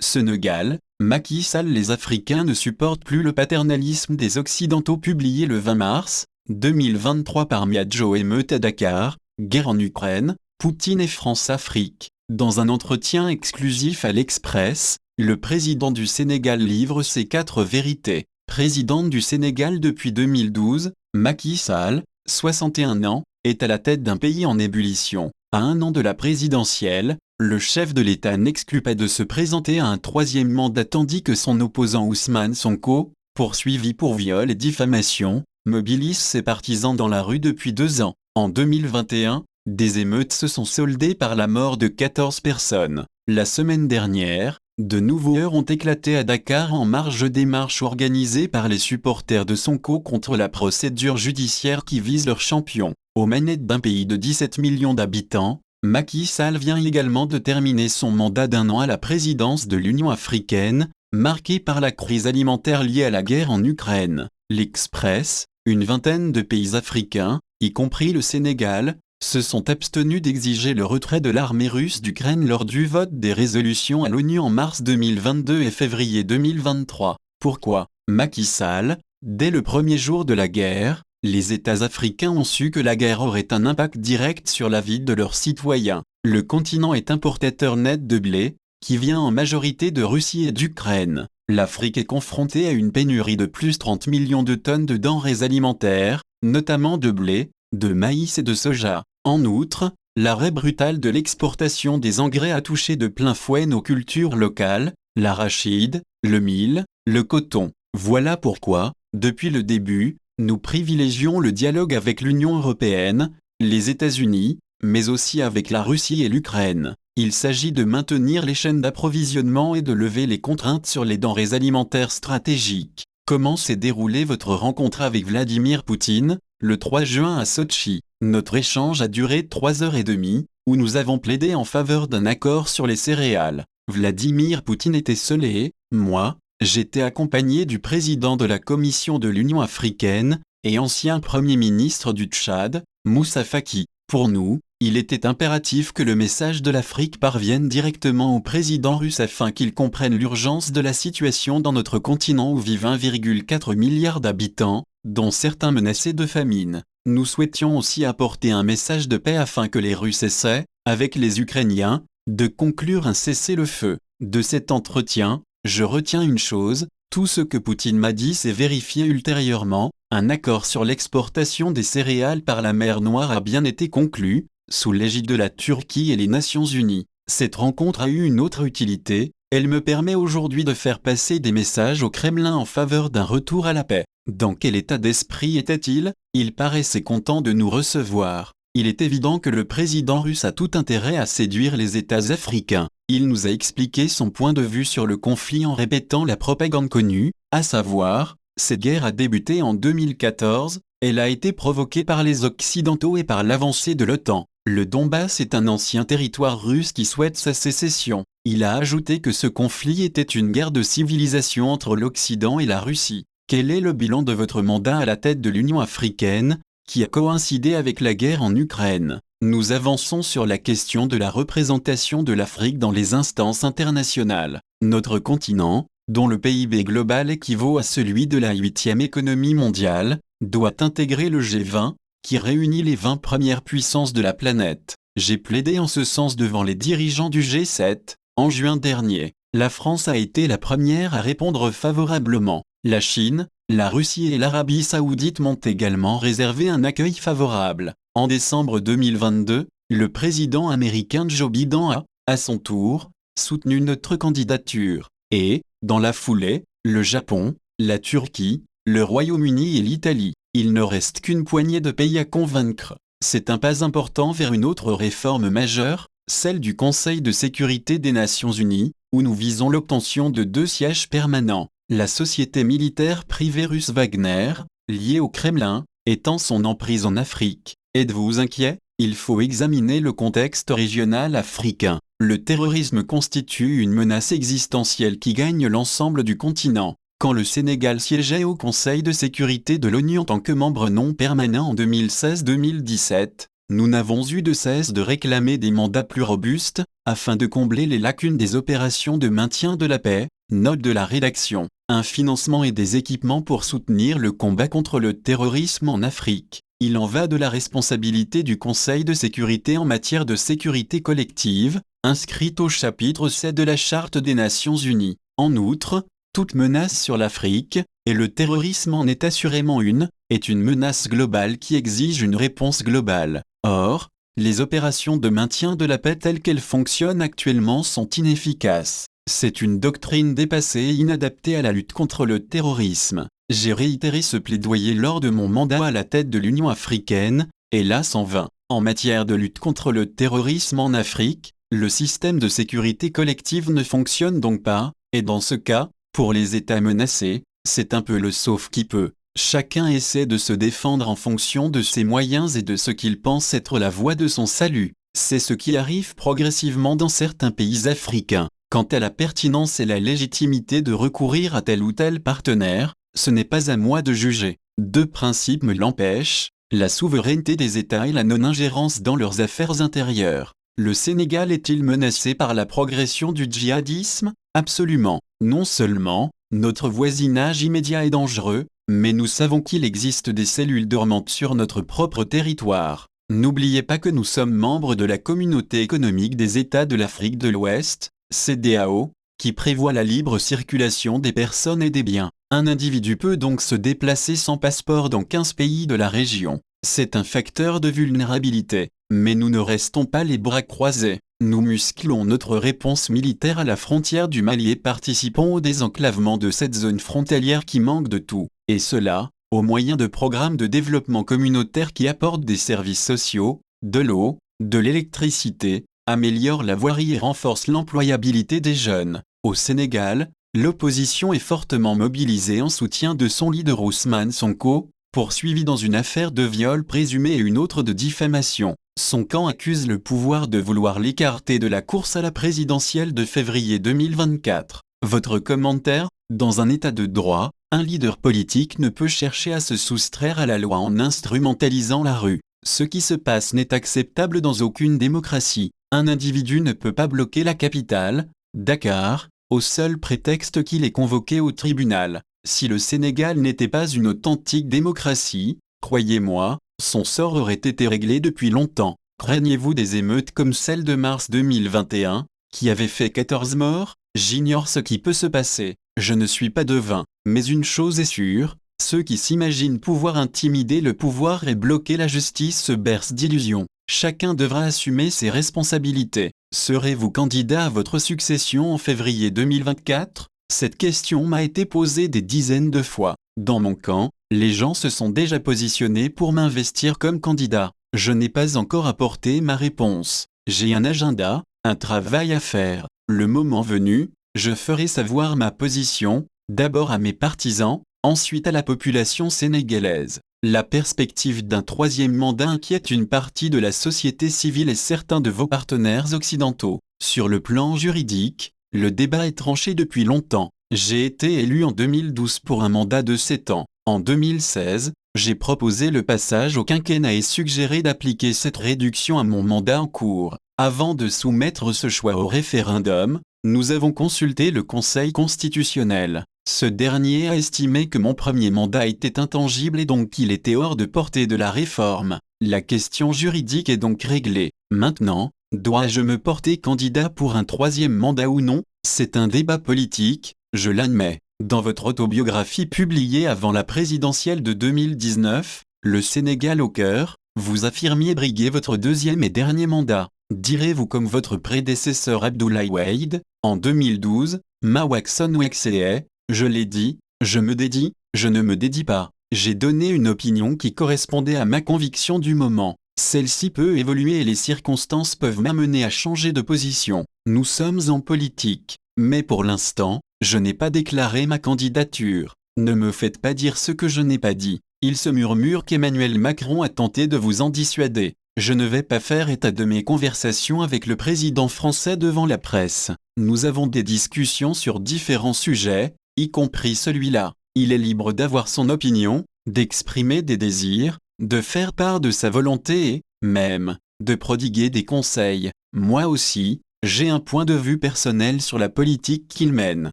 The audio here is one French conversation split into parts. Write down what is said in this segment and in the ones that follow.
Sénégal, Macky Sall. Les Africains ne supportent plus le paternalisme des Occidentaux. Publié le 20 mars 2023 par Miadjo. Émeute à Dakar, guerre en Ukraine, Poutine et France-Afrique. Dans un entretien exclusif à l'Express, le président du Sénégal livre ses 4 vérités. Président du Sénégal depuis 2012, Macky Sall, 61 ans, est à la tête d'un pays en ébullition. À un an de la présidentielle, le chef de l'État n'exclut pas de se présenter à un 3e mandat tandis que son opposant Ousmane Sonko, poursuivi pour viol et diffamation, mobilise ses partisans dans la rue depuis 2 ans. En 2021, des émeutes se sont soldées par la mort de 14 personnes. La semaine dernière, de nouveaux heurts ont éclaté à Dakar en marge des marches organisées par les supporters de Sonko contre la procédure judiciaire qui vise leur champion. Aux manettes d'un pays de 17 millions d'habitants, Macky Sall vient également de terminer son mandat d'1 an à la présidence de l'Union africaine, marqué par la crise alimentaire liée à la guerre en Ukraine. L'Express, une vingtaine de pays africains, y compris le Sénégal, se sont abstenus d'exiger le retrait de l'armée russe d'Ukraine lors du vote des résolutions à l'ONU en mars 2022 et février 2023. Pourquoi Macky Sall, dès le premier jour de la guerre, les États africains ont su que la guerre aurait un impact direct sur la vie de leurs citoyens. Le continent est importateur net de blé, qui vient en majorité de Russie et d'Ukraine. L'Afrique est confrontée à une pénurie de plus 30 millions de tonnes de denrées alimentaires, notamment de blé, de maïs et de soja. En outre, l'arrêt brutal de l'exportation des engrais a touché de plein fouet nos cultures locales, l'arachide, le mil, le coton. Voilà pourquoi, depuis le début, nous privilégions le dialogue avec l'Union européenne, les États-Unis, mais aussi avec la Russie et l'Ukraine. Il s'agit de maintenir les chaînes d'approvisionnement et de lever les contraintes sur les denrées alimentaires stratégiques. Comment s'est déroulée votre rencontre avec Vladimir Poutine, le 3 juin à Sotchi? Notre échange a duré 3h30, où nous avons plaidé en faveur d'un accord sur les céréales. Vladimir Poutine était seul et, moi, j'étais accompagné du président de la Commission de l'Union africaine et ancien Premier ministre du Tchad, Moussa Faki. Pour nous, il était impératif que le message de l'Afrique parvienne directement au président russe afin qu'il comprenne l'urgence de la situation dans notre continent où vivent 1,4 milliard d'habitants, dont certains menacés de famine. Nous souhaitions aussi apporter un message de paix afin que les Russes essaient, avec les Ukrainiens, de conclure un cessez-le-feu. De cet entretien, je retiens une chose, tout ce que Poutine m'a dit s'est vérifié ultérieurement, un accord sur l'exportation des céréales par la mer Noire a bien été conclu, sous l'égide de la Turquie et les Nations Unies. Cette rencontre a eu une autre utilité, elle me permet aujourd'hui de faire passer des messages au Kremlin en faveur d'un retour à la paix. Dans quel état d'esprit était-il? Il paraissait content de nous recevoir. Il est évident que le président russe a tout intérêt à séduire les États africains. Il nous a expliqué son point de vue sur le conflit en répétant la propagande connue, à savoir, cette guerre a débuté en 2014, elle a été provoquée par les Occidentaux et par l'avancée de l'OTAN. Le Donbass est un ancien territoire russe qui souhaite sa sécession. Il a ajouté que ce conflit était une guerre de civilisation entre l'Occident et la Russie. Quel est le bilan de votre mandat à la tête de l'Union africaine, qui a coïncidé avec la guerre en Ukraine? Nous avançons sur la question de la représentation de l'Afrique dans les instances internationales. Notre continent, dont le PIB global équivaut à celui de la 8e économie mondiale, doit intégrer le G20, qui réunit les 20 premières puissances de la planète. J'ai plaidé en ce sens devant les dirigeants du G7, en juin dernier. La France a été la première à répondre favorablement. La Chine, la Russie et l'Arabie Saoudite m'ont également réservé un accueil favorable. En décembre 2022, le président américain Joe Biden a, à son tour, soutenu notre candidature. Et, dans la foulée, le Japon, la Turquie, le Royaume-Uni et l'Italie. Il ne reste qu'une poignée de pays à convaincre. C'est un pas important vers une autre réforme majeure, celle du Conseil de sécurité des Nations Unies, où nous visons l'obtention de 2 sièges permanents. La société militaire privée russe Wagner, liée au Kremlin, étend son emprise en Afrique. Êtes-vous inquiet? Il faut examiner le contexte régional africain. Le terrorisme constitue une menace existentielle qui gagne l'ensemble du continent. Quand le Sénégal siégeait au Conseil de sécurité de l'ONU en tant que membre non permanent en 2016-2017, nous n'avons eu de cesse de réclamer des mandats plus robustes, afin de combler les lacunes des opérations de maintien de la paix. Note de la rédaction. Un financement et des équipements pour soutenir le combat contre le terrorisme en Afrique. Il en va de la responsabilité du Conseil de sécurité en matière de sécurité collective, inscrite au chapitre 7 de la Charte des Nations Unies. En outre, toute menace sur l'Afrique, et le terrorisme en est assurément une, est une menace globale qui exige une réponse globale. Or, les opérations de maintien de la paix telles qu'elles fonctionnent actuellement sont inefficaces. C'est une doctrine dépassée et inadaptée à la lutte contre le terrorisme. J'ai réitéré ce plaidoyer lors de mon mandat à la tête de l'Union africaine, hélas en vain. En matière de lutte contre le terrorisme en Afrique, le système de sécurité collective ne fonctionne donc pas, et dans ce cas, pour les États menacés, c'est un peu le sauf qui peut. Chacun essaie de se défendre en fonction de ses moyens et de ce qu'il pense être la voie de son salut. C'est ce qui arrive progressivement dans certains pays africains. Quant à la pertinence et la légitimité de recourir à tel ou tel partenaire, ce n'est pas à moi de juger. Deux principes me l'empêchent, la souveraineté des États et la non-ingérence dans leurs affaires intérieures. Le Sénégal est-il menacé par la progression du djihadisme? Absolument. Non seulement, notre voisinage immédiat est dangereux, mais nous savons qu'il existe des cellules dormantes sur notre propre territoire. N'oubliez pas que nous sommes membres de la Communauté économique des États de l'Afrique de l'Ouest, CEDEAO, qui prévoit la libre circulation des personnes et des biens. Un individu peut donc se déplacer sans passeport dans 15 pays de la région. C'est un facteur de vulnérabilité. Mais nous ne restons pas les bras croisés. Nous musclons notre réponse militaire à la frontière du Mali et participons au désenclavement de cette zone frontalière qui manque de tout. Et cela, au moyen de programmes de développement communautaire qui apportent des services sociaux, de l'eau, de l'électricité, améliorent la voirie et renforcent l'employabilité des jeunes. Au Sénégal, l'opposition est fortement mobilisée en soutien de son leader Ousmane Sonko, poursuivi dans une affaire de viol présumé et une autre de diffamation. Son camp accuse le pouvoir de vouloir l'écarter de la course à la présidentielle de février 2024. Votre commentaire? Dans un état de droit, un leader politique ne peut chercher à se soustraire à la loi en instrumentalisant la rue. Ce qui se passe n'est acceptable dans aucune démocratie. Un individu ne peut pas bloquer la capitale, Dakar, au seul prétexte qu'il est convoqué au tribunal. Si le Sénégal n'était pas une authentique démocratie, croyez-moi, son sort aurait été réglé depuis longtemps. Craignez-vous des émeutes comme celle de mars 2021, qui avait fait 14 morts? J'ignore ce qui peut se passer. Je ne suis pas devin. Mais une chose est sûre, ceux qui s'imaginent pouvoir intimider le pouvoir et bloquer la justice se bercent d'illusions. Chacun devra assumer ses responsabilités. Serez-vous candidat à votre succession en février 2024? Cette question m'a été posée des dizaines de fois. Dans mon camp, les gens se sont déjà positionnés pour m'investir comme candidat. Je n'ai pas encore apporté ma réponse. J'ai un agenda, un travail à faire. Le moment venu, je ferai savoir ma position, d'abord à mes partisans, ensuite à la population sénégalaise. La perspective d'un troisième mandat inquiète une partie de la société civile et certains de vos partenaires occidentaux. Sur le plan juridique, le débat est tranché depuis longtemps. J'ai été élu en 2012 pour un mandat de 7 ans. En 2016, j'ai proposé le passage au quinquennat et suggéré d'appliquer cette réduction à mon mandat en cours. Avant de soumettre ce choix au référendum, nous avons consulté le Conseil constitutionnel. Ce dernier a estimé que mon premier mandat était intangible et donc qu'il était hors de portée de la réforme. La question juridique est donc réglée. Maintenant, dois-je me porter candidat pour un troisième mandat ou non? C'est un débat politique, je l'admets. Dans votre autobiographie publiée avant la présidentielle de 2019, Le Sénégal au cœur, vous affirmiez briguer votre deuxième et dernier mandat. Direz-vous comme votre prédécesseur Abdoulaye Wade, en 2012, Mawakson Wexeye, je l'ai dit, je me dédie, je ne me dédie pas. J'ai donné une opinion qui correspondait à ma conviction du moment. Celle-ci peut évoluer et les circonstances peuvent m'amener à changer de position. Nous sommes en politique, mais pour l'instant, je n'ai pas déclaré ma candidature. Ne me faites pas dire ce que je n'ai pas dit. Il se murmure qu'Emmanuel Macron a tenté de vous en dissuader. Je ne vais pas faire état de mes conversations avec le président français devant la presse. Nous avons des discussions sur différents sujets, y compris celui-là. Il est libre d'avoir son opinion, d'exprimer des désirs, de faire part de sa volonté et, même, de prodiguer des conseils. Moi aussi, j'ai un point de vue personnel sur la politique qu'il mène.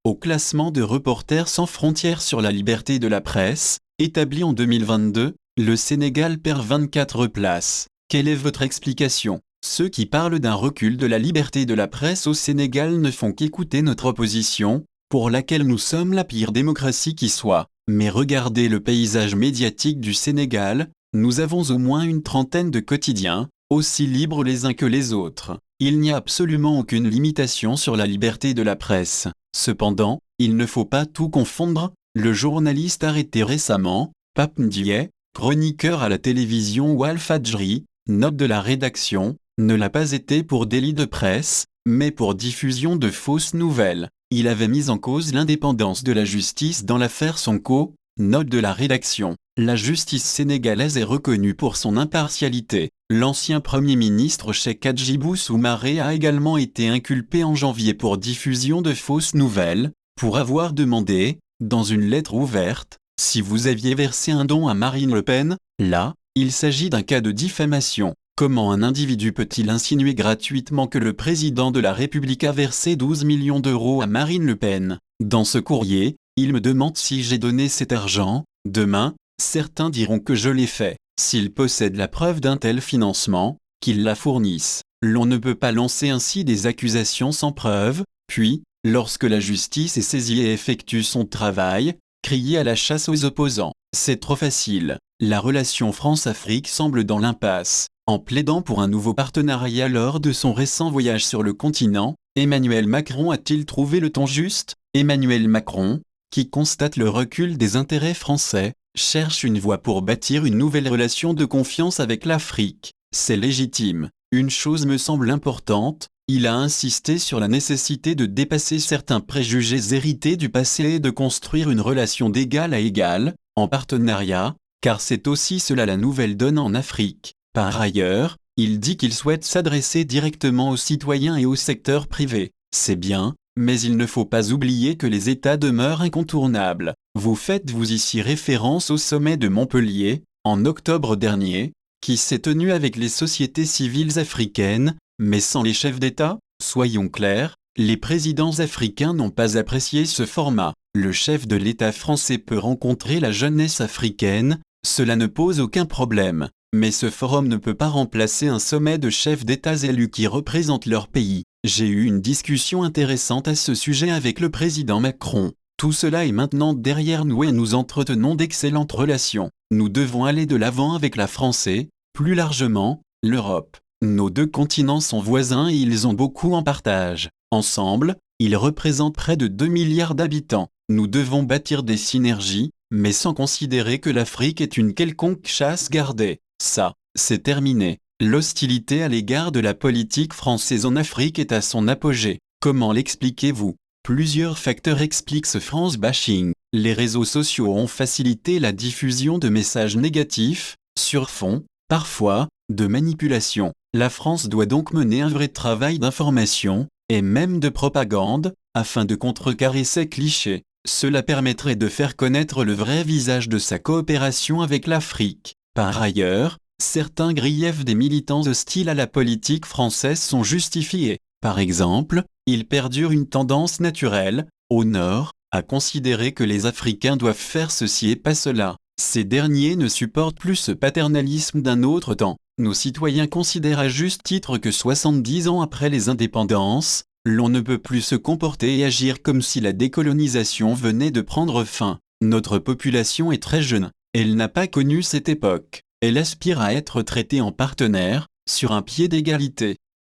Au classement de Reporters sans frontières sur la liberté de la presse, établi en 2022, le Sénégal perd 24 places. Quelle est votre explication ? Ceux qui parlent d'un recul de la liberté de la presse au Sénégal ne font qu'écouter notre opposition, pour laquelle nous sommes la pire démocratie qui soit. Mais regardez le paysage médiatique du Sénégal, nous avons au moins une trentaine de quotidiens, aussi libres les uns que les autres. Il n'y a absolument aucune limitation sur la liberté de la presse. Cependant, il ne faut pas tout confondre. Le journaliste arrêté récemment, Pape Ndiaye, chroniqueur à la télévision Walfadjri, note de la rédaction, ne l'a pas été pour délit de presse, mais pour diffusion de fausses nouvelles. Il avait mis en cause l'indépendance de la justice dans l'affaire Sonko, note de la rédaction. La justice sénégalaise est reconnue pour son impartialité. L'ancien Premier ministre Cheikh Hadjibou Soumaré a également été inculpé en janvier pour diffusion de fausses nouvelles, pour avoir demandé, dans une lettre ouverte, si vous aviez versé un don à Marine Le Pen. Là, il s'agit d'un cas de diffamation. Comment un individu peut-il insinuer gratuitement que le président de la République a versé 12 millions d'euros à Marine Le Pen ? Dans ce courrier, il me demande si j'ai donné cet argent. Demain, certains diront que je l'ai fait. S'il possède la preuve d'un tel financement, qu'il la fournisse. L'on ne peut pas lancer ainsi des accusations sans preuve, puis, lorsque la justice est saisie et effectue son travail, crier à la chasse aux opposants. C'est trop facile. La relation France-Afrique semble dans l'impasse. En plaidant pour un nouveau partenariat lors de son récent voyage sur le continent, Emmanuel Macron a-t-il trouvé le ton juste ? Emmanuel Macron, qui constate le recul des intérêts français, cherche une voie pour bâtir une nouvelle relation de confiance avec l'Afrique. C'est légitime. Une chose me semble importante, il a insisté sur la nécessité de dépasser certains préjugés hérités du passé et de construire une relation d'égal à égal, en partenariat, car c'est aussi cela la nouvelle donne en Afrique. Par ailleurs, il dit qu'il souhaite s'adresser directement aux citoyens et au secteur privé. C'est bien, mais il ne faut pas oublier que les États demeurent incontournables. Vous faites-vous ici référence au sommet de Montpellier, en octobre dernier, qui s'est tenu avec les sociétés civiles africaines, mais sans les chefs d'État ? Soyons clairs, les présidents africains n'ont pas apprécié ce format. Le chef de l'État français peut rencontrer la jeunesse africaine, cela ne pose aucun problème. Mais ce forum ne peut pas remplacer un sommet de chefs d'État élus qui représentent leur pays. J'ai eu une discussion intéressante à ce sujet avec le président Macron. Tout cela est maintenant derrière nous et nous entretenons d'excellentes relations. Nous devons aller de l'avant avec la France et, plus largement, l'Europe. Nos deux continents sont voisins et ils ont beaucoup en partage. Ensemble, ils représentent près de 2 milliards d'habitants. Nous devons bâtir des synergies, mais sans considérer que l'Afrique est une quelconque chasse gardée. Ça, c'est terminé. L'hostilité à l'égard de la politique française en Afrique est à son apogée. Comment l'expliquez-vous ? Plusieurs facteurs expliquent ce France bashing. Les réseaux sociaux ont facilité la diffusion de messages négatifs, sur fond, parfois, de manipulation. La France doit donc mener un vrai travail d'information, et même de propagande, afin de contrecarrer ces clichés. Cela permettrait de faire connaître le vrai visage de sa coopération avec l'Afrique. Par ailleurs, certains griefs des militants hostiles à la politique française sont justifiés. Par exemple, il perdure une tendance naturelle, au Nord, à considérer que les Africains doivent faire ceci et pas cela. Ces derniers ne supportent plus ce paternalisme d'un autre temps. Nos citoyens considèrent à juste titre que 70 ans après les indépendances, l'on ne peut plus se comporter et agir comme si la décolonisation venait de prendre fin. Notre population est très jeune. Elle n'a pas connu cette époque. Elle aspire à être traitée en partenaire, sur un pied d'égalité.